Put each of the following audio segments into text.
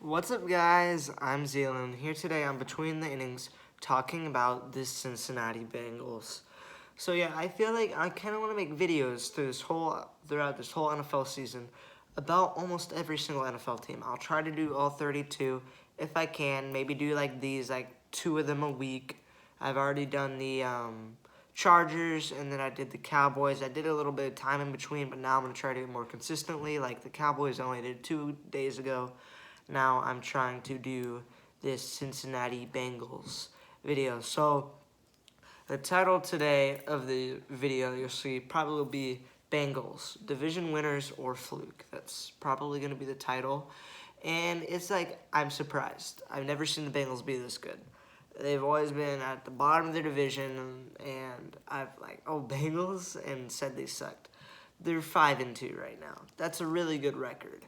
What's up, guys? I'm Zealand here today on Between the Innings talking about the Cincinnati Bengals. So yeah, I feel like I kind of want to make videos throughout this whole NFL season about almost every single NFL team. I'll try to do all 32 if I can. Maybe do like these, like two of them a week. I've already done the Chargers, and then I did the Cowboys. I did a little bit of time in between, but now I'm gonna try to do it more consistently. Like the Cowboys, I only did 2 days ago. Now I'm trying to do this Cincinnati Bengals video. So the title today of the video you'll see probably will be Bengals, division winners or fluke. That's probably going to be the title. And it's like, I'm surprised. I've never seen the Bengals be this good. They've always been at the bottom of their division, and I've like, oh, Bengals, and said they sucked. They're 5-2 right now. That's a really good record.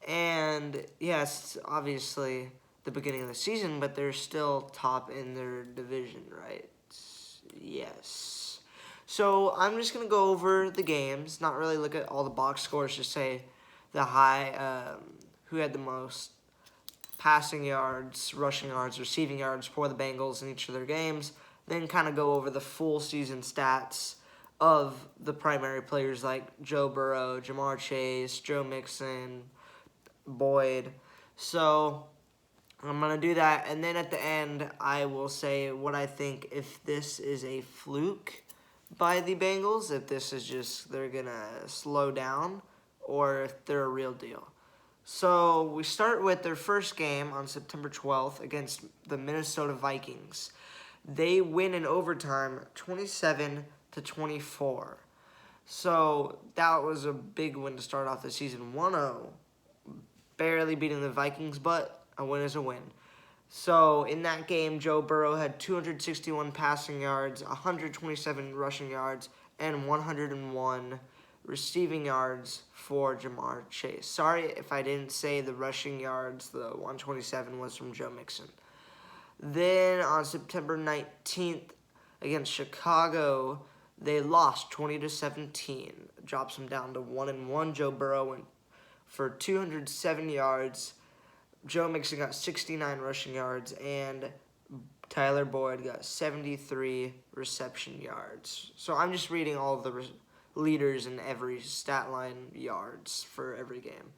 And yes, obviously the beginning of the season, but they're still top in their division, right? Yes. So I'm just gonna go over the games, not really look at all the box scores, just say who had the most passing yards, rushing yards, receiving yards for the Bengals in each of their games. Then kind of go over the full season stats of the primary players like Joe Burrow, Jamar Chase, Joe Mixon, Boyd. So I'm going to do that. And then at the end, I will say what I think if this is a fluke by the Bengals, if this is just they're going to slow down, or if they're a real deal. So we start with their first game on September 12th against the Minnesota Vikings. They win in overtime 27-24. So that was a big win to start off the season 1-0. Barely beating the Vikings, but a win is a win. So in that game, Joe Burrow had 261 passing yards, 127 rushing yards, and 101 receiving yards for Jamar Chase. Sorry if I didn't say the rushing yards. The 127 was from Joe Mixon. Then on September 19th against Chicago, they lost 20-17. Drops them down to 1-1. Joe Burrow went for 207 yards. Joe Mixon got 69 rushing yards, and Tyler Boyd got 73 reception yards. So I'm just reading all of the leaders in every stat line yards for every game.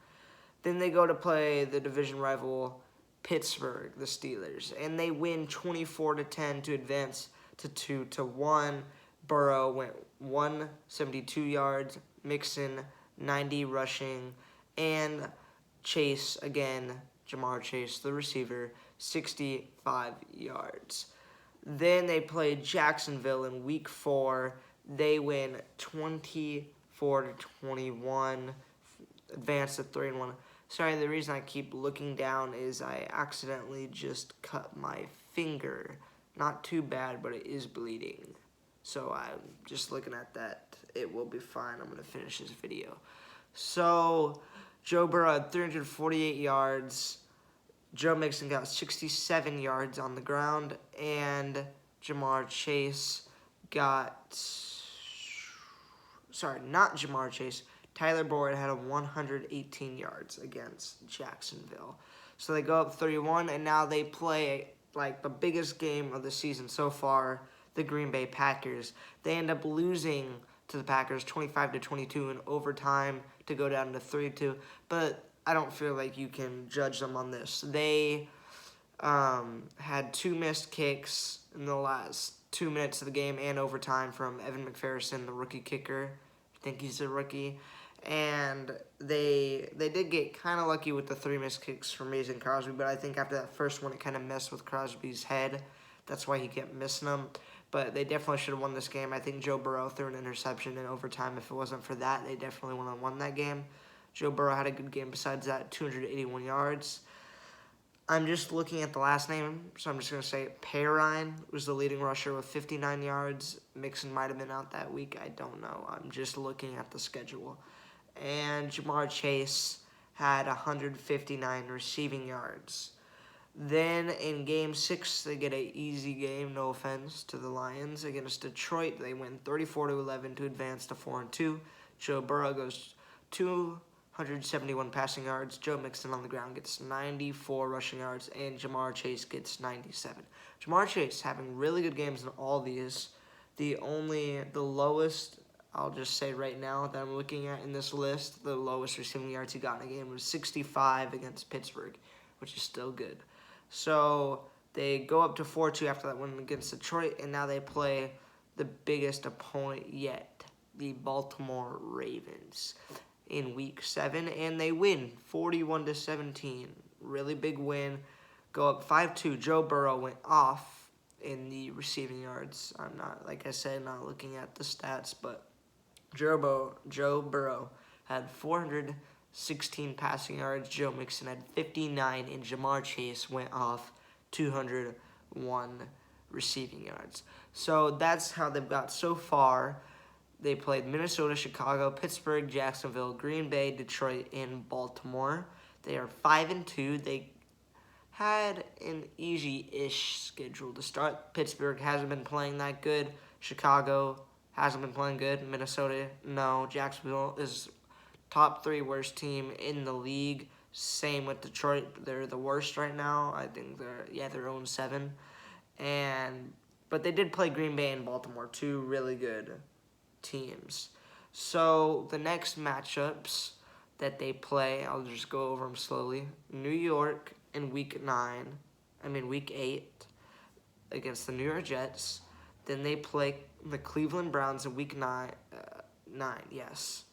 Then they go to play the division rival Pittsburgh, the Steelers, and they win 24-10 to advance to 2-1. Burrow went 172 yards, Mixon 90 rushing, and Chase again, Jamar Chase, the receiver, 65 yards. Then they played Jacksonville in week 4. They win 24-21, advance to 3-1. Sorry, the reason I keep looking down is I accidentally just cut my finger. Not too bad, but it is bleeding. So I'm just looking at that. It will be fine. I'm going to finish this video. So Joe Burrow had 348 yards. Joe Mixon got 67 yards on the ground. And Jamar Chase got... Sorry, not Jamar Chase. Tyler Boyd had 118 yards against Jacksonville. So they go up 31, and now they play like the biggest game of the season so far, the Green Bay Packers. They end up losing to the Packers 25-22 in overtime to go down to 3-2. But I don't feel like you can judge them on this. They had 2 missed kicks in the last 2 minutes of the game and overtime from Evan McPherson, the rookie kicker. I think he's a rookie. And they did get kind of lucky with the 3 missed kicks from Mason Crosby, but I think after that first one, it kind of messed with Crosby's head. That's why he kept missing them. But they definitely should have won this game. I think Joe Burrow threw an interception in overtime. If it wasn't for that, they definitely would have won that game. Joe Burrow had a good game besides that, 281 yards. I'm just looking at the last name, so I'm just going to say Perine was the leading rusher with 59 yards. Mixon might have been out that week. I don't know. I'm just looking at the schedule. And Jamar Chase had 159 receiving yards. Then in Game 6, they get an easy game, no offense to the Lions. Against Detroit, they win 34-11 to advance to 4-2. Joe Burrow goes 2 171 passing yards. Joe Mixon on the ground gets 94 rushing yards, and Jamar Chase gets 97. Jamar Chase having really good games in all these. The lowest, I'll just say right now that I'm looking at in this list, the lowest receiving yards he got in a game was 65 against Pittsburgh, which is still good. So they go up to 4-2 after that win against Detroit, and now they play the biggest opponent yet, the Baltimore Ravens, in Week 7, and they win 41-17. Really big win. Go up 5-2. Joe Burrow went off in the receiving yards. I'm not, like I said, not looking at the stats, but Joe Burrow had 416 passing yards. Joe Mixon had 59, and Jamar Chase went off 201 receiving yards. So that's how they've got so far. They played Minnesota, Chicago, Pittsburgh, Jacksonville, Green Bay, Detroit, and Baltimore. They are 5-2. They had an easy-ish schedule to start. Pittsburgh hasn't been playing that good. Chicago hasn't been playing good. Minnesota, no. Jacksonville is top 3 worst team in the league. Same with Detroit. They're the worst right now. I think they're 0-7. But they did play Green Bay and Baltimore, 2 really good teams. So the next matchups that they play, I'll just go over them slowly. New York in week 8 against the New York Jets. Then they play the Cleveland Browns in week 9, yes.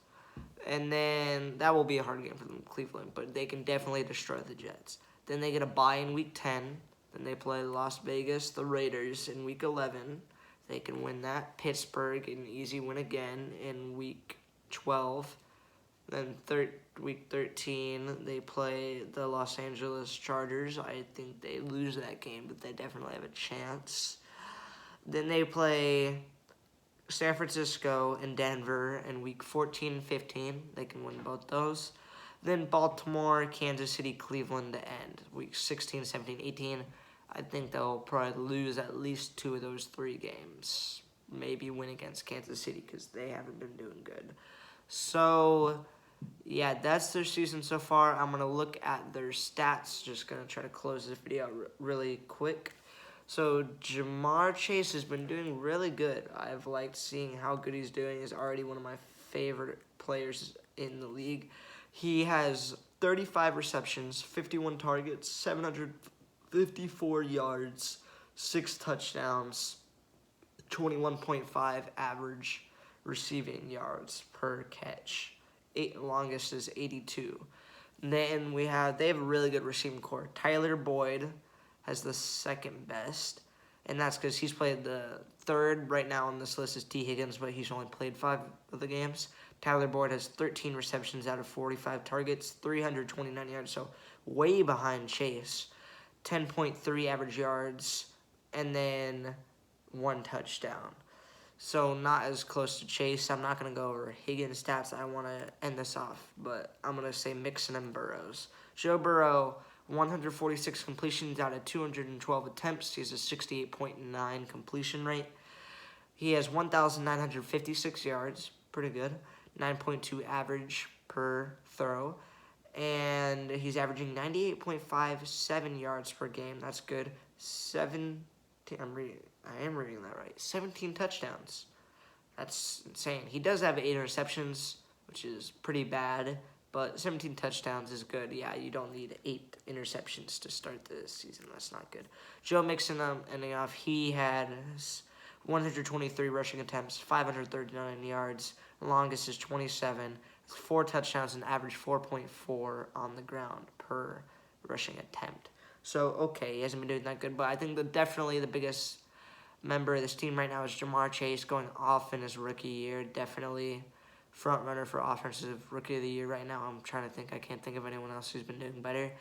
And then that will be a hard game for them, Cleveland, but they can definitely destroy the Jets. Then they get a bye in week 10. Then they play Las Vegas, the Raiders in week 11. They can win that. Pittsburgh, an easy win again in week 12. Then week 13, they play the Los Angeles Chargers. I think they lose that game, but they definitely have a chance. Then they play San Francisco and Denver in week 14 and 15. They can win both those. Then Baltimore, Kansas City, Cleveland to end. Week 16, 17, 18. I think they'll probably lose at least 2 of those 3 games. Maybe win against Kansas City because they haven't been doing good. So, yeah, that's their season so far. I'm going to look at their stats. Just going to try to close this video really quick. So, Jamar Chase has been doing really good. I've liked seeing how good he's doing. He's already one of my favorite players in the league. He has 35 receptions, 51 targets, 754 yards, 6 touchdowns, 21.5 average receiving yards per catch. Longest is 82. Then they have a really good receiving core. Tyler Boyd has the second best, and that's because he's played the third right now on this list is T. Higgins, but he's only played 5 of the games. Tyler Boyd has 13 receptions out of 45 targets, 329 yards, so way behind Chase. 10.3 average yards, and then 1 touchdown. So not as close to Chase. I'm not going to go over Higgins' stats. I want to end this off, but I'm going to say Mixon and Burrows. Joe Burrow, 146 completions out of 212 attempts. He has a 68.9 completion rate. He has 1,956 yards. Pretty good. 9.2 average per throw. And he's averaging 98.57 yards per game. That's good. I am reading that right. 17 touchdowns. That's insane. He does have 8 interceptions, which is pretty bad, but 17 touchdowns is good. Yeah, you don't need 8 interceptions to start the season. That's not good. Joe Mixon ending off, he had 123 rushing attempts, 539 yards. Longest is 27. 4 touchdowns and average 4.4 on the ground per rushing attempt. So, okay, he hasn't been doing that good, but I think definitely the biggest member of this team right now is Jamar Chase going off in his rookie year. Definitely front runner for offensive rookie of the year right now. I'm trying to think. I can't think of anyone else who's been doing better.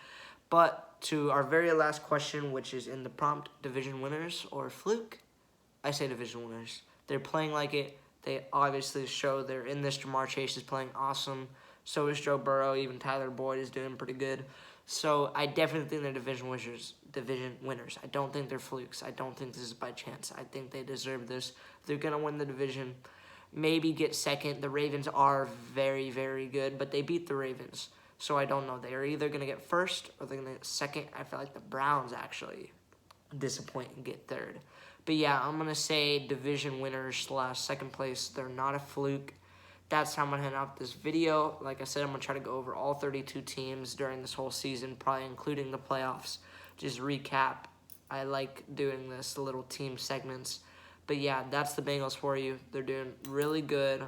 But to our very last question, which is in the prompt, division winners or fluke? I say division winners. They're playing like it. They obviously show they're in this. Jamar Chase is playing awesome. So is Joe Burrow. Even Tyler Boyd is doing pretty good. So I definitely think they're division winners. I don't think they're flukes. I don't think this is by chance. I think they deserve this. They're going to win the division. maybe get second. The Ravens are very, very good, but they beat the Ravens. So I don't know. They're either going to get first or they're going to get second. I feel like the Browns actually disappoint and get third. But yeah, I'm going to say division winners / second place. They're not a fluke. That's how I'm going to end out this video. Like I said, I'm going to try to go over all 32 teams during this whole season, probably including the playoffs. Just recap. I like doing this, little team segments. But yeah, that's the Bengals for you. They're doing really good.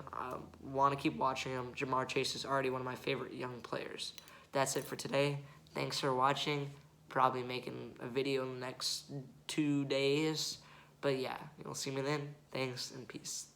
Want to keep watching them. Jamar Chase is already one of my favorite young players. That's it for today. Thanks for watching. Probably making a video in the next 2 days. But yeah, you'll see me then. Thanks and peace.